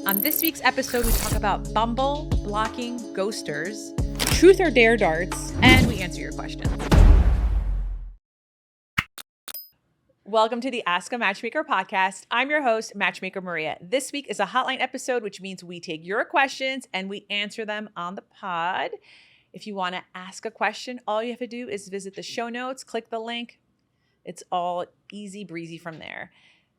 On this week's episode, we talk about Bumble, blocking ghosters, truth or dare darts, and we answer your questions. Welcome to the Ask a Matchmaker podcast. I'm your host, Matchmaker Maria. This week is a hotline episode, which means we take your questions and we answer them on the pod. If you want to ask a question, all you have to do is visit the show notes, click the link. It's all easy breezy from there.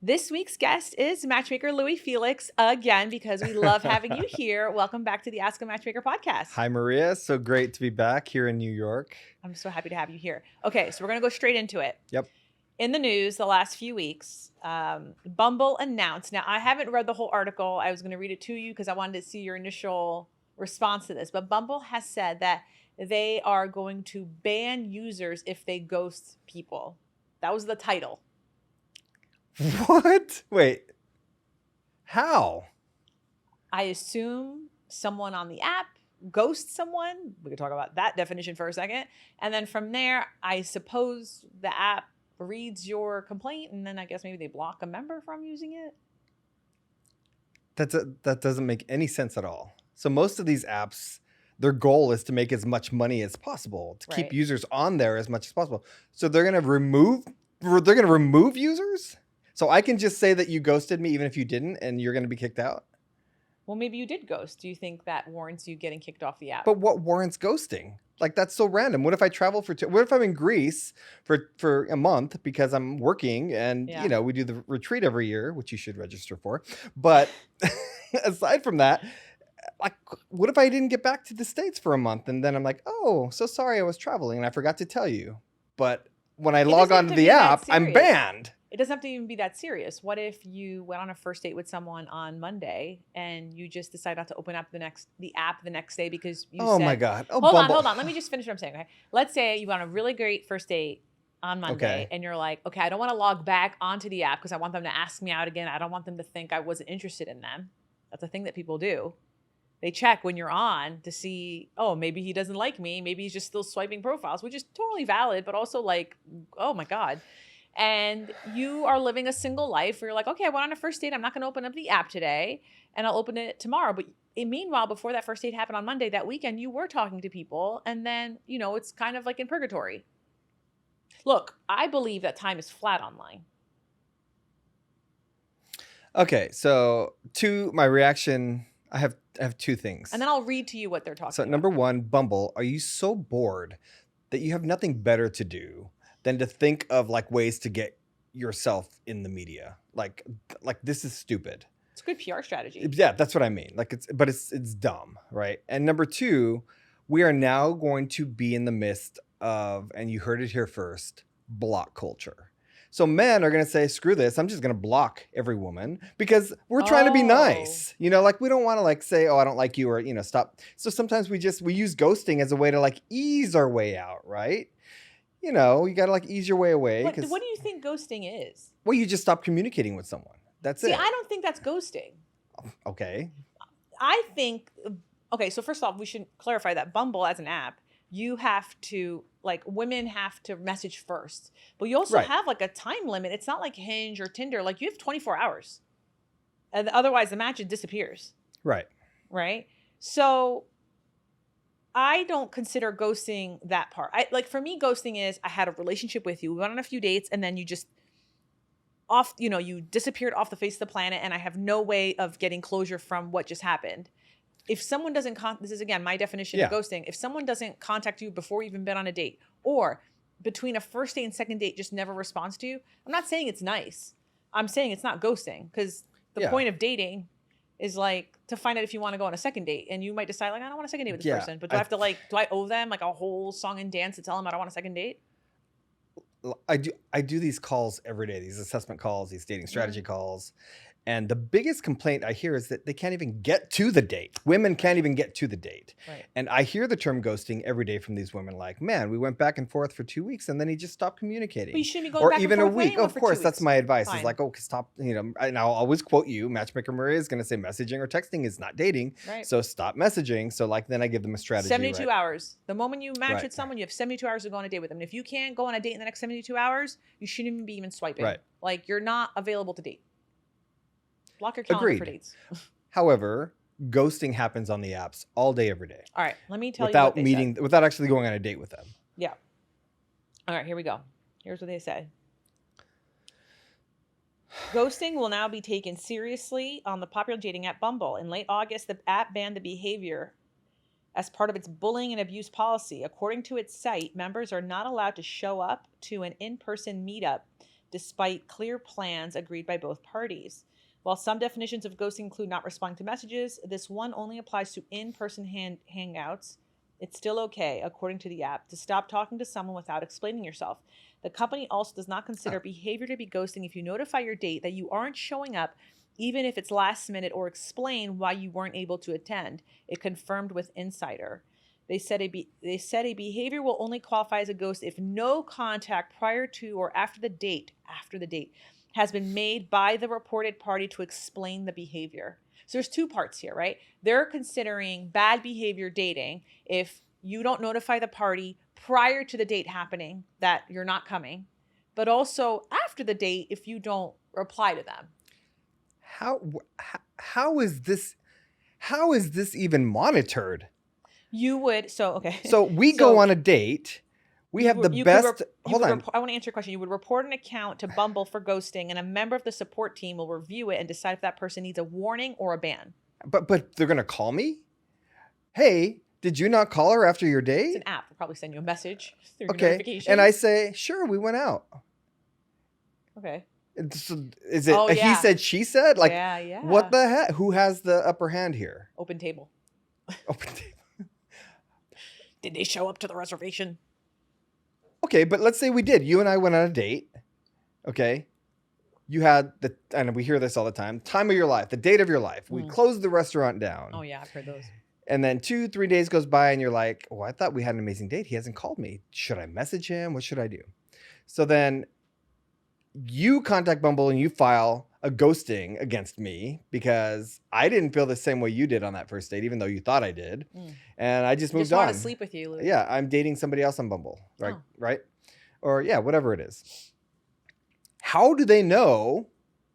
This week's guest is Matchmaker Louie Felix again, because we love having you here. Welcome back to the Ask a Matchmaker podcast. Hi, Maria. So great to be back here in New York. I'm so happy to have you here. Okay, so we're going to go straight into it. Yep. In the news the last few weeks, Bumble announced. Now, I haven't read the whole article. I was going to read it to you because I wanted to see your initial response to this. But Bumble has said that they are going to ban users if they ghost people. That was the title. What? Wait. How? I assume someone on the app ghosts someone. We could talk about that definition for a second. And then from there, I suppose the app reads your complaint, and then I guess maybe they block a member from using it. That doesn't make any sense at all. So most of these apps, their goal is to make as much money as possible, to keep users on there as much as possible. So they're going to remove users? So I can just say that you ghosted me even if you didn't, and you're going to be kicked out? Well, maybe you did ghost. Do you think that warrants you getting kicked off the app? But what warrants ghosting? Like, that's so random. What if I travel what if I'm in Greece for a month because I'm working and, you know, we do the retreat every year, which you should register for. But aside from that, like, what if I didn't get back to the States for a month and then I'm like, oh, so sorry I was traveling and I forgot to tell you. But when I log on to the app, I'm banned. It doesn't have to even be that serious. What if you went on a first date with someone on Monday and you just decide not to open up the app the next day because you said, my God. Oh, hold on. Let me just finish what I'm saying. Okay. Let's say you went on a really great first date on Monday and you're like, okay, I don't want to log back onto the app because I want them to ask me out again. I don't want them to think I wasn't interested in them. That's a thing that people do. They check when you're on to see, oh, maybe he doesn't like me. Maybe he's just still swiping profiles, which is totally valid, but also like, oh my God. And you are living a single life where you're like, okay, I went on a first date. I'm not going to open up the app today and I'll open it tomorrow. But meanwhile, before that first date happened on Monday, that weekend, you were talking to people. And then, you know, it's kind of like in purgatory. Look, I believe that time is flat online. Okay, so to my reaction, I have two things. And then I'll read to you what they're talking about. So number one, Bumble, are you so bored that you have nothing better to do than to think of like ways to get yourself in the media? Like this is stupid. It's a good PR strategy. Yeah, that's what I mean. Like it's dumb, right? And number two, we are now going to be in the midst of, and you heard it here first, block culture. So men are going to say, screw this. I'm just going to block every woman because we're trying to be nice. You know, like we don't want to like say, oh, I don't like you, or, you know, stop. So sometimes we use ghosting as a way to like ease our way out, right? You know, you got to like ease your way away. What do you think ghosting is? Well, you just stop communicating with someone. That's it. See, I don't think that's ghosting. Okay. I think, okay, so first off, we should clarify that Bumble as an app, you have to, like, women have to message first. But you also have like a time limit. It's not like Hinge or Tinder. Like, you have 24 hours. And otherwise, the match disappears. Right. Right? So I don't consider ghosting that part. For me, ghosting is I had a relationship with you. We went on a few dates and then you just you disappeared off the face of the planet and I have no way of getting closure from what just happened. If someone doesn't, this is again, my definition of ghosting. If someone doesn't contact you before you've even been on a date, or between a first date and second date just never responds to you, I'm not saying it's nice. I'm saying it's not ghosting, because the point of dating is like to find out if you want to go on a second date, and you might decide like, I don't want a second date with this person, but do I owe them like a whole song and dance to tell them I don't want a second date? I do these calls every day, these assessment calls, these dating strategy calls. And the biggest complaint I hear is that they can't even get to the date. Women can't even get to the date. Right. And I hear the term ghosting every day from these women like, man, we went back and forth for 2 weeks and then he just stopped communicating. But you shouldn't be going back and forth. Or even a week. Of course, that's my advice. Fine. Is like, oh, stop, you know, and I'll always quote you. Matchmaker Maria is going to say messaging or texting is not dating. Right. So stop messaging. So like, then I give them a strategy. 72 hours. The moment you match with someone, you have 72 hours to go on a date with them. And if you can't go on a date in the next 72 hours, you shouldn't even swiping. Right. Like, you're not available to date. Block your calendar for dates. However, ghosting happens on the apps all day, every day. All right, let me tell you what they said. Without actually going on a date with them. Yeah. All right, here we go. Here's what they said. Ghosting will now be taken seriously on the popular dating app Bumble. In late August, the app banned the behavior as part of its bullying and abuse policy. According to its site, members are not allowed to show up to an in-person meetup despite clear plans agreed by both parties. While some definitions of ghosting include not responding to messages, this one only applies to in-person hangouts. It's still okay, according to the app, to stop talking to someone without explaining yourself. The company also does not consider behavior to be ghosting if you notify your date that you aren't showing up, even if it's last minute, or explain why you weren't able to attend. It confirmed with Insider. They said a behavior will only qualify as a ghost if no contact prior to or after the date has been made by the reported party to explain the behavior. So there's two parts here, right? They're considering bad behavior dating if you don't notify the party prior to the date happening that you're not coming, but also after the date if you don't reply to them. How is this even monitored? So we go on a date. We have the best. Hold on. I want to answer your question. You would report an account to Bumble for ghosting, and a member of the support team will review it and decide if that person needs a warning or a ban. But they're gonna call me. Hey, did you not call her after your date? It's an app. They'll probably send you a message through your notification. And I say, sure, we went out. Okay. Is it he said, she said? Like, yeah. What the heck? Who has the upper hand here? Open table. Open table. Did they show up to the reservation? Okay, but let's say we did. You and I went on a date. Okay. You had and we hear this all the time of your life, the date of your life. We closed the restaurant down. Oh, yeah, I've heard those. And then 2-3 days goes by and you're like, oh, I thought we had an amazing date. He hasn't called me. Should I message him? What should I do? So then you contact Bumble and you file a ghosting against me because I didn't feel the same way you did on that first date, even though you thought I did. And I just moved on. Just wanted to sleep with you, Louie. Yeah, I'm dating somebody else on Bumble, right? Right? Or yeah, whatever it is. How do they know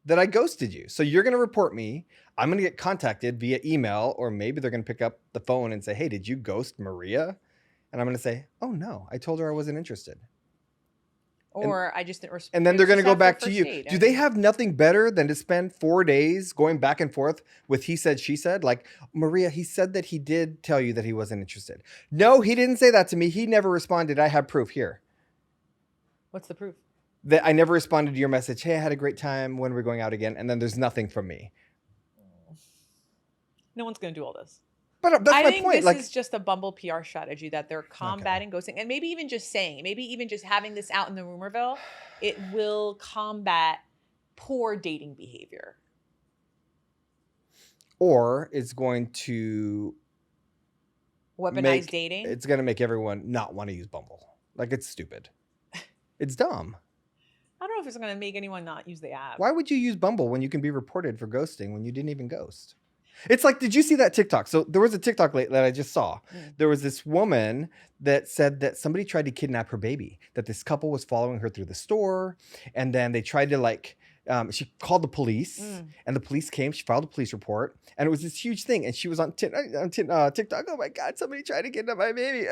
that I ghosted you? So you're going to report me. I'm going to get contacted via email, or maybe they're going to pick up the phone and say, hey, did you ghost Maria? And I'm going to say, oh, no, I told her I wasn't interested. Or I just didn't respond. And then they're going to go back to you. Do they have nothing better than to spend 4 days going back and forth with he said, she said? Like, Maria, he said that he did tell you that he wasn't interested. No, he didn't say that to me. He never responded. I have proof here. What's the proof? That I never responded to your message. Hey, I had a great time. When we're going out again. And then there's nothing from me. No one's going to do all this. But that's my point. I think this is just a Bumble PR strategy that they're combating ghosting. And maybe even just saying, maybe even just having this out in the rumorville, it will combat poor dating behavior. Or it's going to weaponize dating. It's going to make everyone not want to use Bumble. Like, it's stupid. It's dumb. I don't know if it's going to make anyone not use the app. Why would you use Bumble when you can be reported for ghosting when you didn't even ghost? It's like, did you see that TikTok? So there was a TikTok that I just saw. There was this woman that said that somebody tried to kidnap her baby, that this couple was following her through the store. And then they tried to she called the police and the police came. She filed a police report and it was this huge thing. And she was on TikTok. Oh my God, somebody tried to kidnap my baby,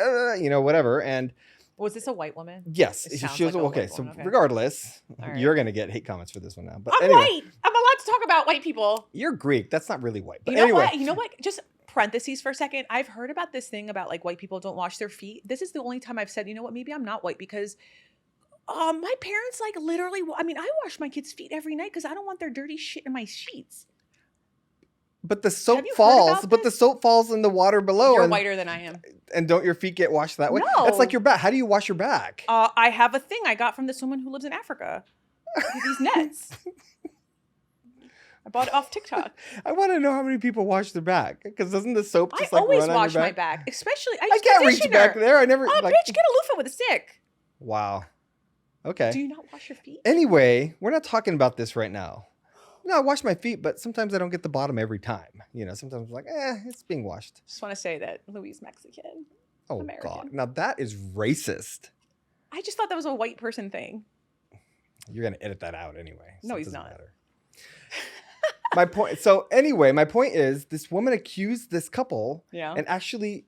whatever. And was this a white woman? Yes. She was okay. So regardless, you're going to get hate comments for this one now. But I'm white. I'm allowed to talk about white people. You're Greek. That's not really white. But You know what? Just parentheses for a second. I've heard about this thing about like white people don't wash their feet. This is the only time I've said, you know what? Maybe I'm not white because my parents like literally, I wash my kids' feet every night because I don't want their dirty shit in my sheets. But the soap falls. But the soap falls in the water below. You're whiter than I am. And don't your feet get washed that way? No. It's like your back. How do you wash your back? I have a thing I got from this woman who lives in Africa. These nets. I bought it off TikTok. I want to know how many people wash their back because doesn't the soap just I always run wash on your my back, especially I can't reach back there. I never. Oh, bitch, get a loofah with a stick. Wow. Okay. Do you not wash your feet? Anyway, we're not talking about this right now. No, I wash my feet, but sometimes I don't get the bottom every time. Sometimes I'm like, it's being washed. Just want to say that Louie is Mexican. Oh, American. God. Now that is racist. I just thought that was a white person thing. You're going to edit that out anyway. No, he's not. My point. So anyway, my point is this woman accused this couple Yeah. and actually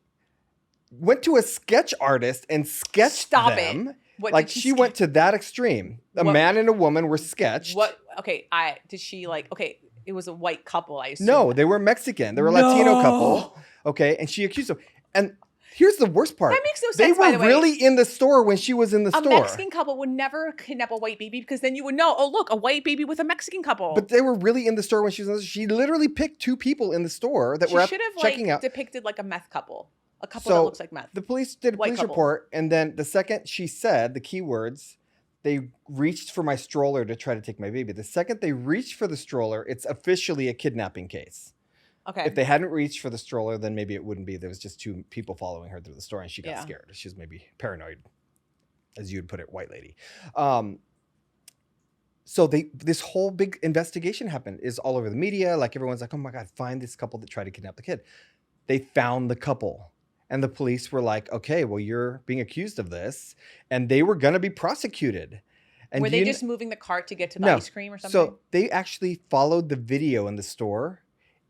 went to a sketch artist and sketched Stop them. it. What Like did she went to that extreme. A What- man and a woman were sketched. What? Okay. Did she like? Okay, it was a white couple. I assume. No, they were Mexican. They were a Latino couple. Okay, and she accused them. And here's the worst part. That makes no They sense. By were the way, really in the store when she was in the a store. Mexican couple would never kidnap a white baby because then you would know. Oh, look, a white baby with a Mexican couple. But they were really in the store when she was in the store. She literally picked two people in the store that were should have checking out. depicted like a meth couple, a couple that looks like meth. The police did a White police couple. report, and then the second she said the keywords, they reached for my stroller to try to take my baby. The second they reached for the stroller, it's officially a kidnapping case. Okay. If they hadn't reached for the stroller, then maybe it wouldn't be. There was just two people following her through the store, and she got scared. She was maybe paranoid, as you'd put it, white lady. So this whole big investigation happened, is all over the media. Like everyone's like, oh my God, find this couple that tried to kidnap the kid. They found the couple. And the police were like, okay, well, you're being accused of this. And they were going to be prosecuted. And were they just moving the cart to get to the ice cream or something? So they actually followed the video in the store.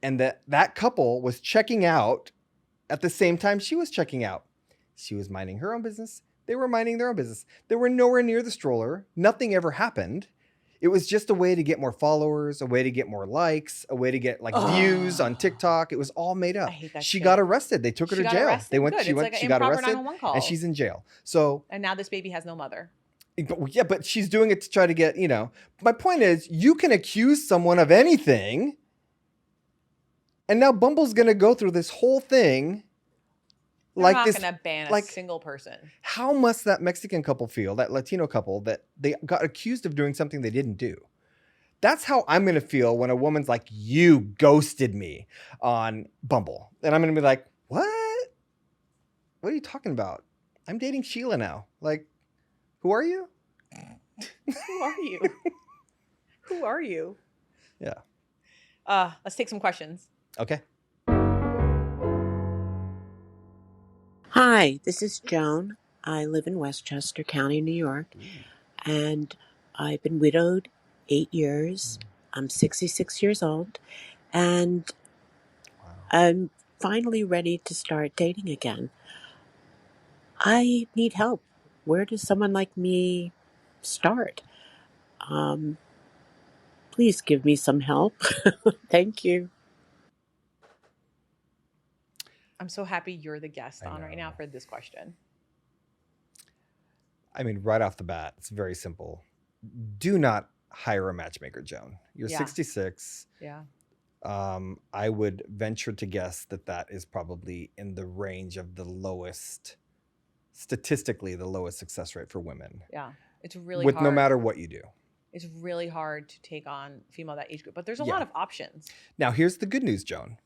And that couple was checking out at the same time she was checking out. She was minding her own business. They were minding their own business. They were nowhere near the stroller. Nothing ever happened. It was just a way to get more followers, a way to get more likes, a way to get views on TikTok. It was all made up. I hate that She shit. got arrested. They took her to jail. Arrested? They went. Good. She it's went. like She got arrested, 911 call. and she's in jail. So. And now this baby has no mother. But she's doing it to try to get. My point is, you can accuse someone of anything, and now Bumble's going to go through this whole thing. They're not going to ban a single person. How must that Mexican couple feel, that Latino couple, that they got accused of doing something they didn't do? That's how I'm going to feel when a woman's like, you ghosted me on Bumble. And I'm going to be like, what? What are you talking about? I'm dating Sheila now. Like, who are you? Who are you? Who are you? Yeah. Let's take some questions. Okay. Hi, this is Joan. I live in Westchester County, New York, and I've been widowed 8 years. I'm 66 years old, and I'm finally ready to start dating again. I need help. Where does someone like me start? Please give me some help. Thank you. I'm so happy you're the guest on right now for this question. I mean, right off the bat, it's very simple. Do not hire a matchmaker, Joan. You're 66. Yeah. I would venture to guess that is probably in the range of statistically, the lowest success rate for women. Yeah. It's really hard. No matter what you do. It's really hard to take on female that age group, but there's a lot of options. Now, here's the good news, Joan.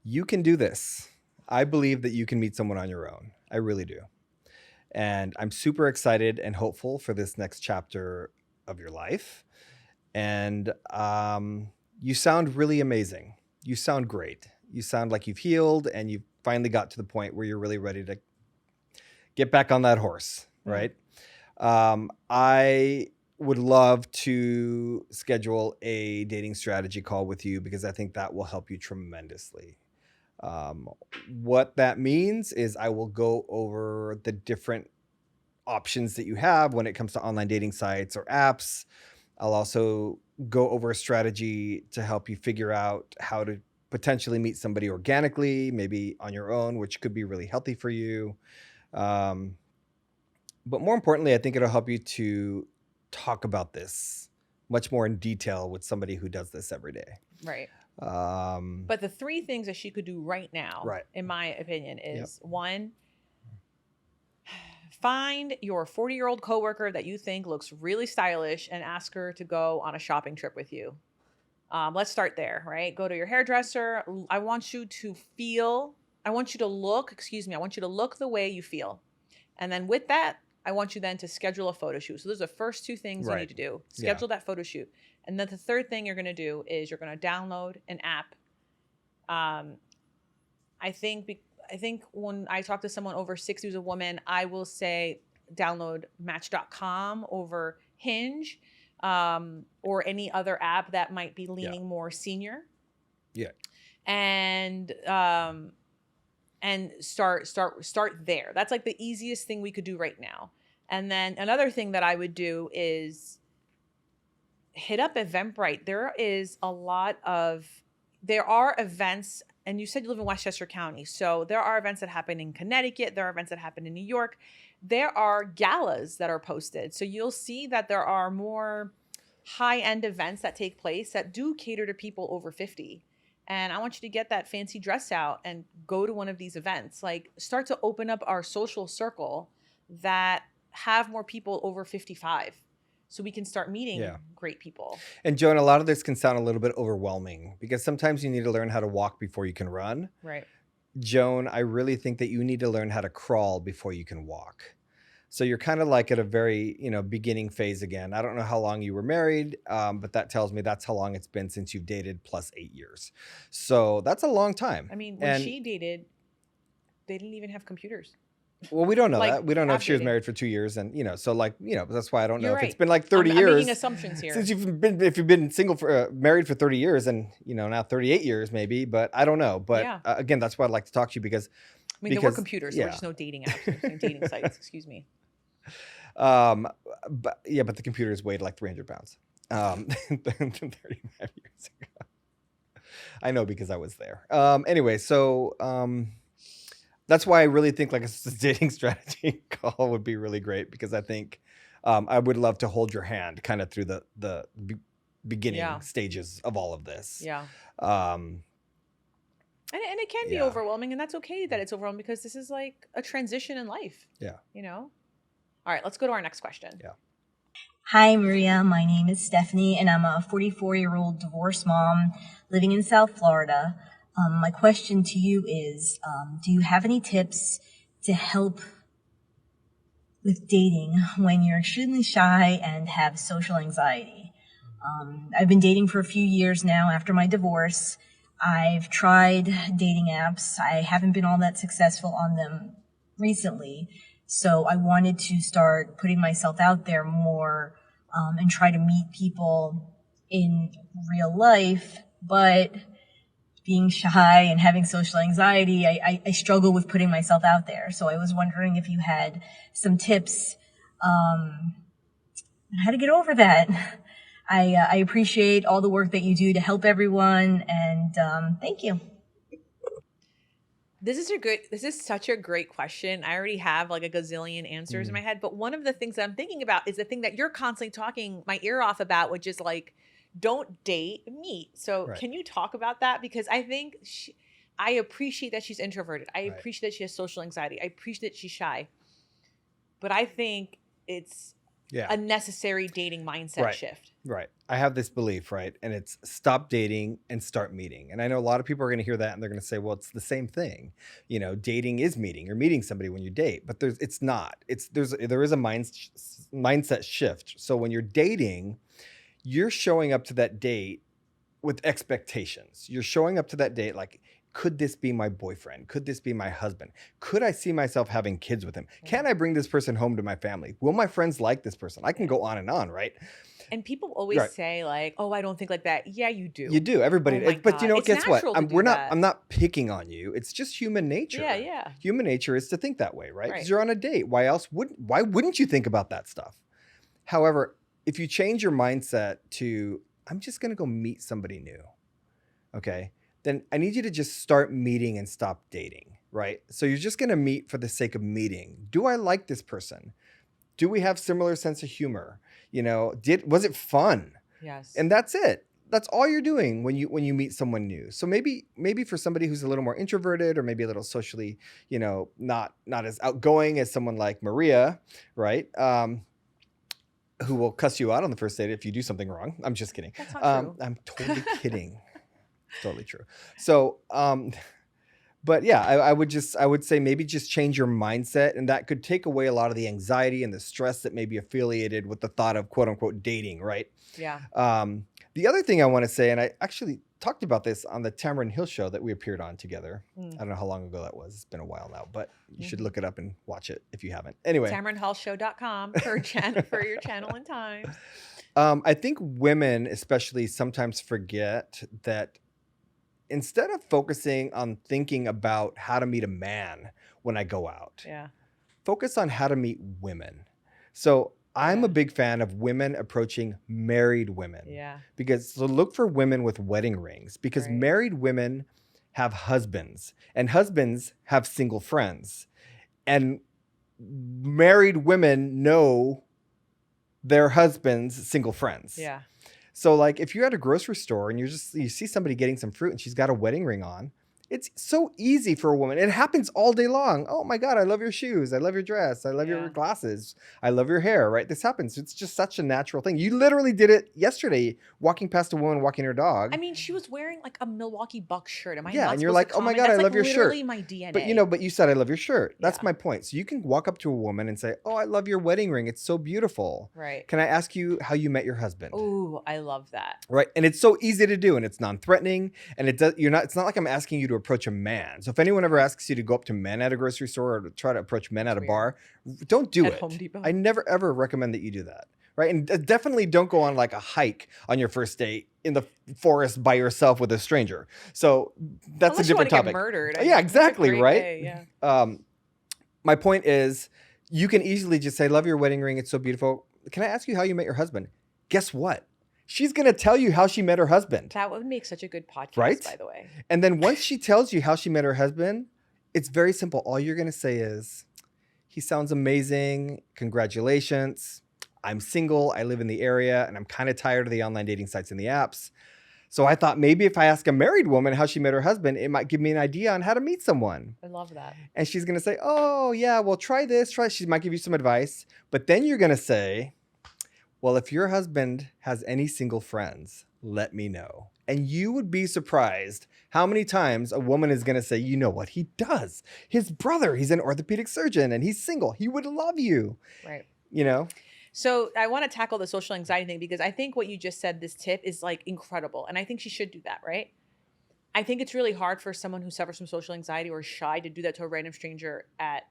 You can do this. I believe that you can meet someone on your own. I really do. And I'm super excited and hopeful for this next chapter of your life. And you sound really amazing. You sound great. You sound like you've healed and you've finally got to the point where you're really ready to get back on that horse, right? I would love to schedule a dating strategy call with you because I think that will help you tremendously. What that means is I will go over the different options that you have when it comes to online dating sites or apps. I'll also go over a strategy to help you figure out how to potentially meet somebody organically, maybe on your own, which could be really healthy for you. But more importantly, I think it'll help you to talk about this much more in detail with somebody who does this every day. Right. But the three things that she could do right now, in my opinion, is one, find your 40-year-old coworker that you think looks really stylish and ask her to go on a shopping trip with you. Let's start there, right? Go to your hairdresser. I want you to look the way you feel. And then with that, I want you then to schedule a photo shoot. So those are the first two things you need to do. Schedule that photo shoot. And then the third thing you're going to do is you're going to download an app. I think when I talk to someone over 60 who's a woman, I will say download Match.com over Hinge or any other app that might be leaning more senior. Yeah. And start there. That's like the easiest thing we could do right now. And then another thing that I would do is hit up Eventbrite. There are events, and you said you live in Westchester County. So there are events that happen in Connecticut. There are events that happen in New York. There are galas that are posted. So you'll see that there are more high-end events that take place that do cater to people over 50. And I want you to get that fancy dress out and go to one of these events. Like, start to open up our social circle that have more people over 55. So we can start meeting great people. And Joan, a lot of this can sound a little bit overwhelming because sometimes you need to learn how to walk before you can run. Right. Joan, I really think that you need to learn how to crawl before you can walk. So you're kind of like at a very, beginning phase again. I don't know how long you were married, but that tells me that's how long it's been since you've dated plus 8 years. So that's a long time. I mean, when she dated, they didn't even have computers. Well, we don't know Like, that. We don't know if she was dating. married for 2 years, and so that's why I don't know You're if right. it's been like 30 I'm years. making assumptions here. Since if you've been single for married for 30 years, and now 38 years maybe, but I don't know. But again, that's why I'd like to talk to you because there were computers. There were just no dating apps, no dating sites. Excuse me. But the computers weighed like 300 pounds 35 years ago. I know because I was there. Anyway, so that's why I really think like a dating strategy call would be really great, because I think I would love to hold your hand kind of through the beginning stages of all of this. Yeah. And it can be overwhelming, and that's okay that it's overwhelming, because this is like a transition in life. Yeah. All right, let's go to our next question. Yeah. Hi, Maria. My name is Stephanie, and I'm a 44-year-old divorced mom living in South Florida. My question to you is, do you have any tips to help with dating when you're extremely shy and have social anxiety? I've been dating for a few years now after my divorce. I've tried dating apps. I haven't been all that successful on them recently. So I wanted to start putting myself out there more and try to meet people in real life. But being shy and having social anxiety, I struggle with putting myself out there. So I was wondering if you had some tips on how to get over that. I appreciate all the work that you do to help everyone, and thank you. This is such a great question. I already have like a gazillion answers in my head, but one of the things that I'm thinking about is the thing that you're constantly talking my ear off about, which is like, don't date, meet. So Can you talk about that? Because I think I appreciate that she's introverted. I appreciate that she has social anxiety. I appreciate that she's shy. But I think it's a necessary dating mindset shift. Right. I have this belief, right? And it's stop dating and start meeting. And I know a lot of people are going to hear that and they're going to say, well, it's the same thing. Dating is meeting. You're meeting somebody when you date, but it's not. There is a mindset shift. So when you're dating, you're showing up to that date with expectations. You're showing up to that date like, could this be my boyfriend? Could this be my husband? Could I see myself having kids with him? Can I bring this person home to my family? Will my friends like this person? I can go on, right? And people always say like, oh, I don't think like that. Yeah, you do. You do. Everybody. But it's guess what? I'm not picking on you. It's just human nature. Yeah. Human nature is to think that way, right? Because you're on a date. Why wouldn't you think about that stuff? However, if you change your mindset to, I'm just going to go meet somebody new. Okay. Then I need you to just start meeting and stop dating, right? So you're just going to meet for the sake of meeting. Do I like this person? Do we have similar sense of humor? Was it fun? Yes. And that's it. That's all you're doing when you meet someone new. So maybe for somebody who's a little more introverted or maybe a little socially, not as outgoing as someone like Maria, right? Who will cuss you out on the first date if you do something wrong. I'm just kidding. That's not true. I'm totally kidding. Totally true. So, but yeah, I would say maybe just change your mindset, and that could take away a lot of the anxiety and the stress that may be affiliated with the thought of quote unquote dating, right? Yeah. The other thing I want to say, and I actually talked about this on the Tamron Hill show that we appeared on together. I don't know how long ago that was. It's been a while now, but you should look it up and watch it if you haven't. Anyway, TamronHallShow.com for your channel and times. I think women especially sometimes forget that instead of focusing on thinking about how to meet a man when I go out, Yeah. focus on how to meet women. So I'm a Yeah. big fan of women approaching married women. Yeah. Because so look for women with wedding rings, because Right. married women have husbands and husbands have single friends. And married women know their husband's single friends. Yeah. So like if you're at a grocery store and you see somebody getting some fruit and she's got a wedding ring on, it's so easy for a woman. It happens all day long. Oh my God, I love your shoes. I love your dress. I love your Yeah. glasses. I love your hair, right? This happens. It's just such a natural thing. You literally did it yesterday, walking past a woman walking her dog. I mean, she was wearing like a Milwaukee Bucks shirt. Am I Yeah, not and you're supposed to like, oh my comment? God, I That's love like your literally shirt. my DNA. But you said I love your shirt. That's Yeah. my point. So you can walk up to a woman and say, oh, I love your wedding ring. It's so beautiful. Right. Can I ask you how you met your husband? Ooh, I love that. Right. And it's so easy to do and it's non-threatening. And it's not like I'm asking you to approach a man. So if anyone ever asks you to go up to men at a grocery store or to try to approach men at a weird. bar, don't do At it. Home Depot. I never ever recommend that you do that. Right. And definitely don't go on like a hike on your first date in the forest by yourself with a stranger. So that's Unless a different you topic. want to get murdered. I Yeah, mean, that's a exactly. great Right. day, yeah. My point is you can easily just say, love your wedding ring. It's so beautiful. Can I ask you how you met your husband? Guess what? She's going to tell you how she met her husband. That would make such a good podcast, Right? by the way. And then once she tells you how she met her husband, it's very simple. All you're going to say is, he sounds amazing. Congratulations. I'm single. I live in the area and I'm kind of tired of the online dating sites and the apps. So I thought maybe if I ask a married woman how she met her husband, it might give me an idea on how to meet someone. I love that. And she's going to say, oh, yeah, well, try this. She might give you some advice. But then you're going to say, well, if your husband has any single friends, let me know. And you would be surprised how many times a woman is going to say, you know what he does? His brother, he's an orthopedic surgeon and he's single. He would love you. Right. You know? So I want to tackle the social anxiety thing because I think what you just said, this tip is like incredible. And I think she should do that, right? I think it's really hard for someone who suffers from social anxiety or is shy to do that to a random stranger at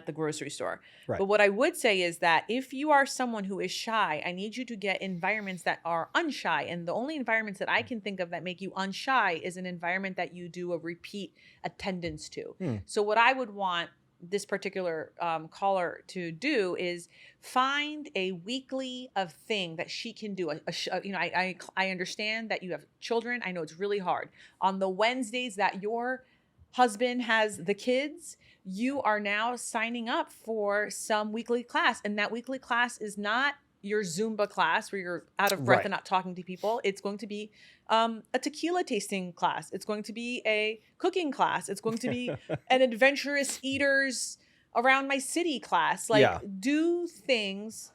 the grocery store. Right. But what I would say is that if you are someone who is shy, I need you to get environments that are unshy. And the only environments that I can think of that make you unshy is an environment that you do a repeat attendance to. So what I would want this particular caller to do is find a weekly of thing that she can do. I understand that you have children. I know it's really hard. On the Wednesdays that your husband has the kids, you are now signing up for some weekly class. And that weekly class is not your Zumba class where you're out of breath Right. and not talking to people. It's going to be a tequila tasting class. It's going to be a cooking class. It's going to be an adventurous eaters around my city class. Like Yeah. do things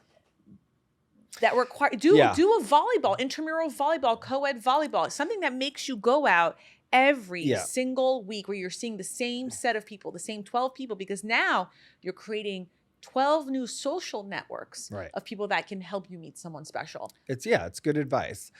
that require, do a volleyball, intramural volleyball, co-ed volleyball, something that makes you go out every single week where you're seeing the same set of people, the same 12 people, because now you're creating 12 new social networks of people that can help you meet someone special. It's good advice.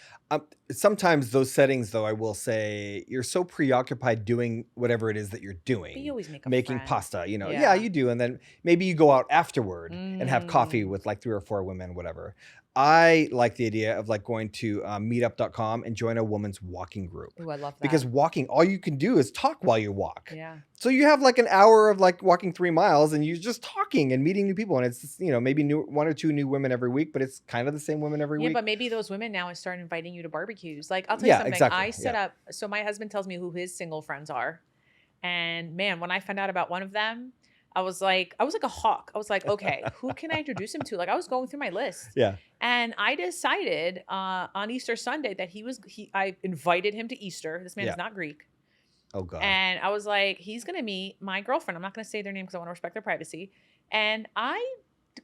Sometimes those settings, though, I will say, you're so preoccupied doing whatever it is that you're doing. But you always make a making friend. pasta, Yeah. Yeah, you do. And then maybe you go out afterward and have coffee with like 3 or 4 women, whatever. I like the idea of like going to meetup.com and join a woman's walking group. Ooh, I love that. Because walking, all you can do is talk while you walk. Yeah. So you have like an hour of like walking 3 miles and you're just talking and meeting new people. And it's, maybe 1 or 2 new women every week, but it's kind of the same women every week. Yeah, but maybe those women now start inviting you to barbecues. Like, I'll tell you something. Exactly. I set up, so my husband tells me who his single friends are. And man, when I found out about one of them, I was like a hawk. I was like, okay, who can I introduce him to? Like, I was going through my list. Yeah. And I decided on Easter Sunday that I invited him to Easter. This man is not Greek. Oh, God. And I was like, he's going to meet my girlfriend. I'm not going to say their name because I want to respect their privacy. And I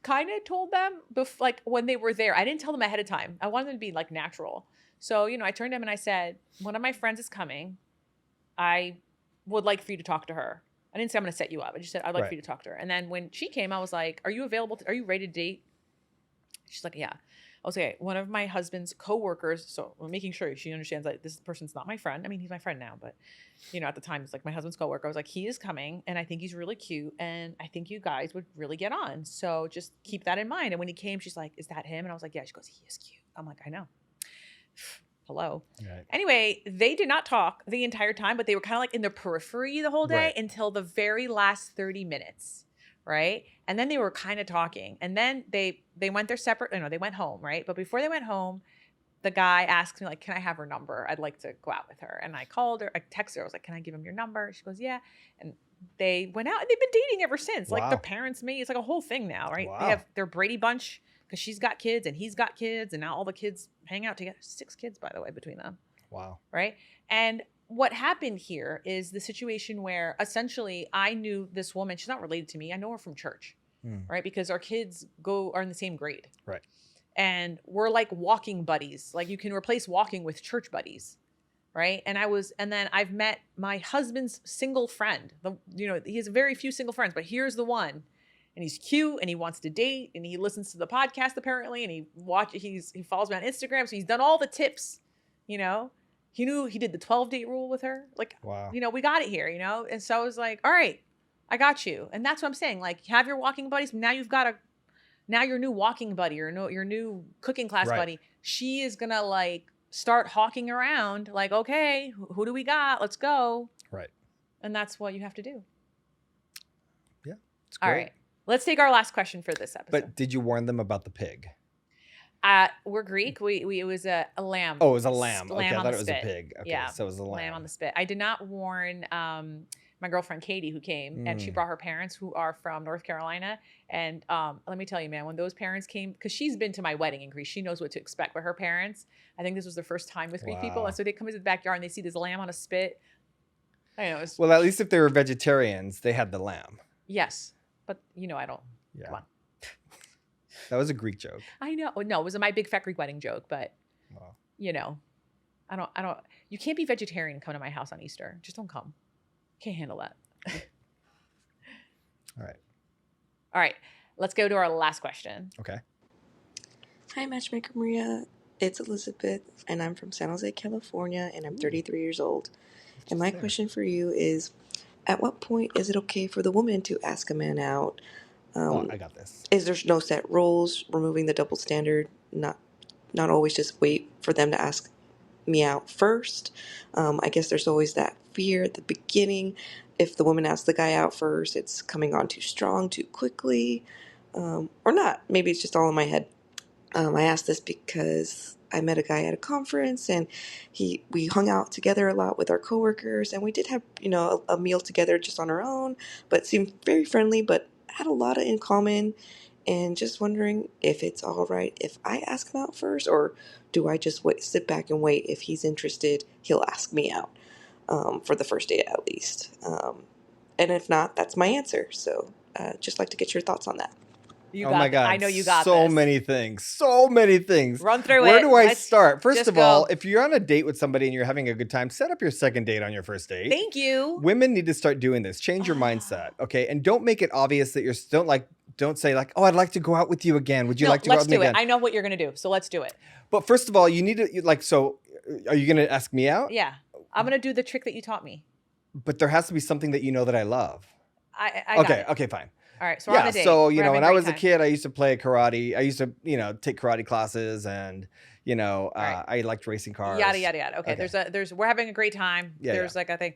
kind of told them, like when they were there, I didn't tell them ahead of time. I wanted them to be like natural. So, I turned to him and I said, one of my friends is coming. I would like for you to talk to her. I didn't say I'm going to set you up. I just said, I'd like for you to talk to her. And then when she came, I was like, are you available? Are you ready to date? She's like, yeah. Okay, one of my husband's coworkers, so I'm making sure she understands that this person's not my friend. I mean, he's my friend now, but at the time it's like my husband's coworker. I was like, he is coming and I think he's really cute and I think you guys would really get on. So just keep that in mind. And when he came, she's like, is that him? And I was like, yeah. She goes, he is cute. I'm like, I know. Hello. Right. Anyway, they did not talk the entire time, but they were kind of like in the periphery the whole day Right. until the very last 30 minutes. Right. And then they were kind of talking and then they went their separate, they went home. Right. But before they went home, the guy asked me like, can I have her number? I'd like to go out with her. And I called her, I texted her. I was like, can I give him your number? She goes, yeah. And they went out and they've been dating ever since. Like their parents made, it's like a whole thing now. Right. Wow. They have their Brady Bunch because she's got kids and he's got kids. And now all the kids hang out together. 6 kids, by the way, between them. Wow. Right. And what happened here is the situation where essentially I knew this woman, she's not related to me. I know her from church, right? Because our kids are in the same grade. Right. And we're like walking buddies. Like you can replace walking with church buddies. Right. And then I've met my husband's single friend. He has very few single friends, but here's the one. And he's cute and he wants to date and he listens to the podcast apparently. And he follows me on Instagram. So he's done all the tips, He knew he did the 12-date rule with her. Like, wow. We got it here, And so I was like, all right, I got you. And that's what I'm saying. Like, have your walking buddies. Now your new walking buddy or your new cooking class buddy, she is going to like start hawking around like, okay, who do we got? Let's go. Right. And that's what you have to do. Yeah. It's great. All right. Let's take our last question for this episode. But did you warn them about the pig? We're Greek. It was a lamb. Oh, it was a lamb. Okay, I on thought the it was spit. a pig. Okay, yeah, so it was a lamb on the spit. I did not warn my girlfriend Katie, who came, and she brought her parents, who are from North Carolina. And let me tell you, man, when those parents came, because she's been to my wedding in Greece, she knows what to expect. But her parents, I think this was their first time with Greek people, and so they come into the backyard and they see this lamb on a spit. I know. Well, at least if they were vegetarians, they had the lamb. Yes, but I don't. Yeah. Come on. That was a Greek joke. I know. No, it was my big fat Greek wedding joke, but Wow. I don't, you can't be vegetarian and come to my house on Easter. Just don't come. Can't handle that. All right. Let's go to our last question. Okay. Hi, Matchmaker Maria. It's Elizabeth, and I'm from San Jose, California, and I'm 33 years old. And my question for you is, at what point is it okay for the woman to ask a man out? I got this. Is there no set rules, removing the double standard, not always just wait for them to ask me out first? I guess there's always that fear at the beginning. If the woman asks the guy out first, it's coming on too strong, too quickly, or not. Maybe it's just all in my head. I asked this because I met a guy at a conference and we hung out together a lot with our coworkers, and we did have, a meal together just on our own, but seemed very friendly, but had a lot in common. And just wondering if it's all right if I ask him out first, or do I just sit back and wait? If he's interested, he'll ask me out for the first date at least. And if not, that's my answer. So just like to get your thoughts on that. My God. I know you got so this. many things. So many things. Run through Where it. do I Let's start? First just of all, go. if you're on a date with somebody and you're having a good time, set up your second date on your first date. Thank you. Women need to start doing this. Change your mindset, okay? And don't make it obvious that don't say like, oh, I'd like to go out with you again. Would you like to go out with me again? Let's do it. I know what you're going to do, so let's do it. But first of all, you need to so are you going to ask me out? Yeah. I'm going to do the trick that you taught me. But there has to be something that you know that I love. I got it. Okay, fine. All right, so we're on the date. So, We're having when a I great was a time. kid, I used to play karate. I used to, take karate classes, and, right. I liked racing cars. Yada, yada, yada. Okay. We're having a great time. Yeah, There's like a thing.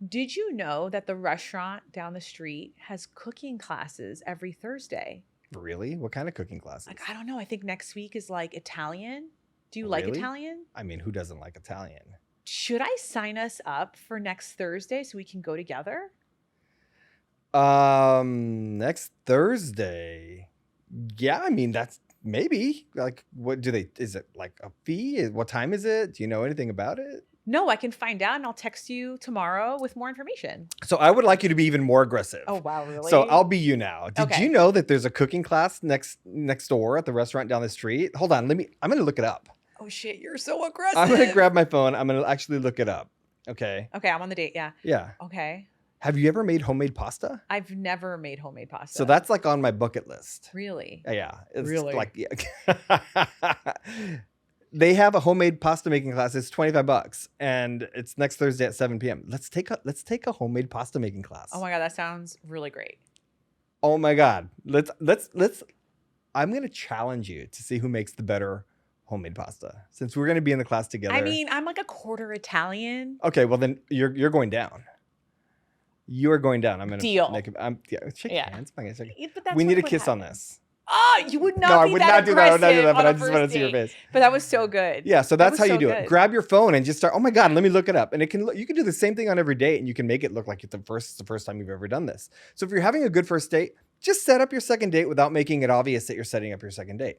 Did you know that the restaurant down the street has cooking classes every Thursday? Really? What kind of cooking classes? Like, I don't know. I think next week is like Italian. Do you like Really? Italian? I mean, who doesn't like Italian? Should I sign us up for next Thursday so we can go together? Next Thursday. Yeah, I mean, that's maybe like, is it like a fee? What time is it? Do you know anything about it? No, I can find out and I'll text you tomorrow with more information. So I would like you to be even more aggressive. Oh, wow, really? So I'll be you now. Did Okay. you know that there's a cooking class next door at the restaurant down the street? Hold on, I'm going to look it up. Oh shit, you're so aggressive. I'm going to grab my phone. I'm going to actually look it up. Okay. Okay, I'm on the date, yeah. Yeah. Okay. Have you ever made homemade pasta? I've never made homemade pasta. So that's like on my bucket list. Really? Yeah. It's Really? like, yeah. They have a homemade pasta making class. It's $25 and it's next Thursday at 7 p.m. Let's take a homemade pasta making class. Oh my God, that sounds really great. Oh my God. Let's I'm going to challenge you to see who makes the better homemade pasta since we're going to be in the class together. I mean, I'm like a quarter Italian. Okay, well then you're going down. You are going down. I'm gonna Deal. Shake Yeah. hands. I'm gonna shake- Yeah, but that's We need a what kiss on happen. this. Oh, you would not No, I be would that not do that. I would not do that. aggressive But on I a just first want to see your date. face. But that was so good. Yeah, so That that's was how you so do good. it. Grab your phone and just start. Oh my God, let me look it up. And you can do the same thing on every date, and you can make it look like it's the first time you've ever done this. So if you're having a good first date, just set up your second date without making it obvious that you're setting up your second date.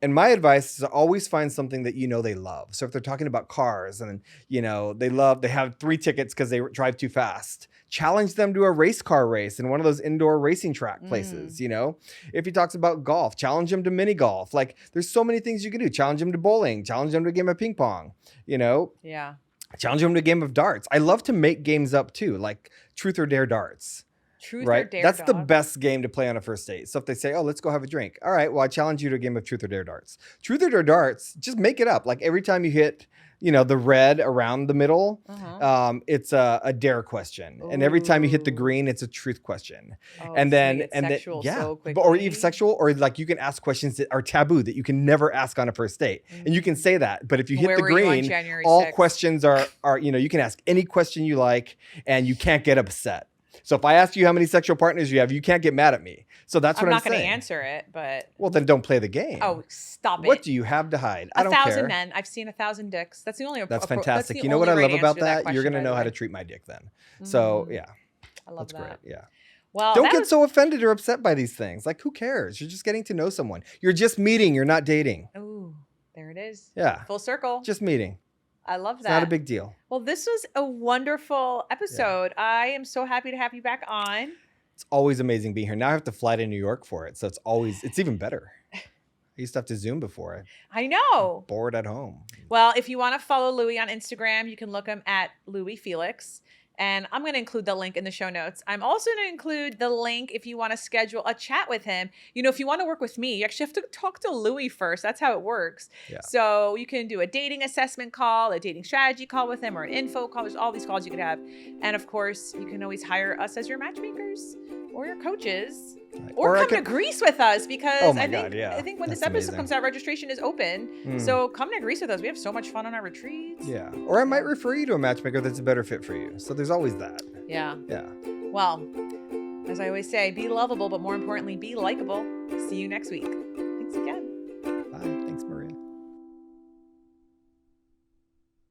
And my advice is to always find something that you know they love. So if they're talking about cars and they have 3 tickets because they drive too fast, challenge them to a race car race in one of those indoor racing track places. If he talks about golf, challenge him to mini golf. Like there's so many things you can do. Challenge him to bowling, challenge him to a game of ping pong, Yeah. challenge him to a game of darts. I love to make games up too, like truth or dare darts. Truth Right? or dare, That's the dog. best game to play on a first date. So if they say, oh, let's go have a drink. All right, well, I challenge you to a game of truth or dare darts. Truth or dare darts, just make it up. Like every time you hit, the red around the middle, it's a dare question. And every time you hit the Ooh. green, it's a truth question. Oh, and so then, they get and then, sexual yeah, so or even quickly. sexual, or like you can ask questions that are taboo that you can never ask on a first date. And you can say that. But if you hit Where the were you on green, January all 6th? questions are, you can ask any question you like and you can't get upset. So if I ask you how many sexual partners you have, you can't get mad at me. So that's what I'm not going to saying. answer it, but Well, then don't play the game. oh, stop it. What do you have to hide? I don't 1,000 care. men. I've seen 1,000 dicks. That's the only. That's That's the fantastic. You know what only I love right about answer to that? You're question, going to by know the how way. to treat my dick then. So yeah, I love that's that. great. Yeah. Well, Don't that get was- so offended or upset by these things. Like, who cares? You're just getting to know someone. You're just meeting. You're not dating. Ooh, there it is. Yeah. Full circle. Just meeting. I love It's that. not a big deal. Well, this was a wonderful episode. I am so happy to have you back on. It's always amazing being here. Now I have to fly to New York for it. So it's even better. I used to have to Zoom before. I know. Bored at home. Well, if you want to follow Louie on Instagram, you can look him at Louie Felix. And I'm going to include the link in the show notes. I'm also going to include the link if you want to schedule a chat with him. If you want to work with me, you actually have to talk to Louie first. That's how it works. Yeah. So you can do a dating assessment call, a dating strategy call with him, or an info call. There's all these calls you could have. And of course, you can always hire us as your matchmakers or your coaches. Right. Or I come could- to Greece with us because Oh my I think God, yeah. I think when this That's episode amazing. comes out, registration is open. So come to Greece with us. We have so much fun on our retreats. Yeah. Or I might refer you to a matchmaker that's a better fit for you. So there's always that. Yeah. Yeah. Well, as I always say, be lovable, but more importantly, be likable. See you next week.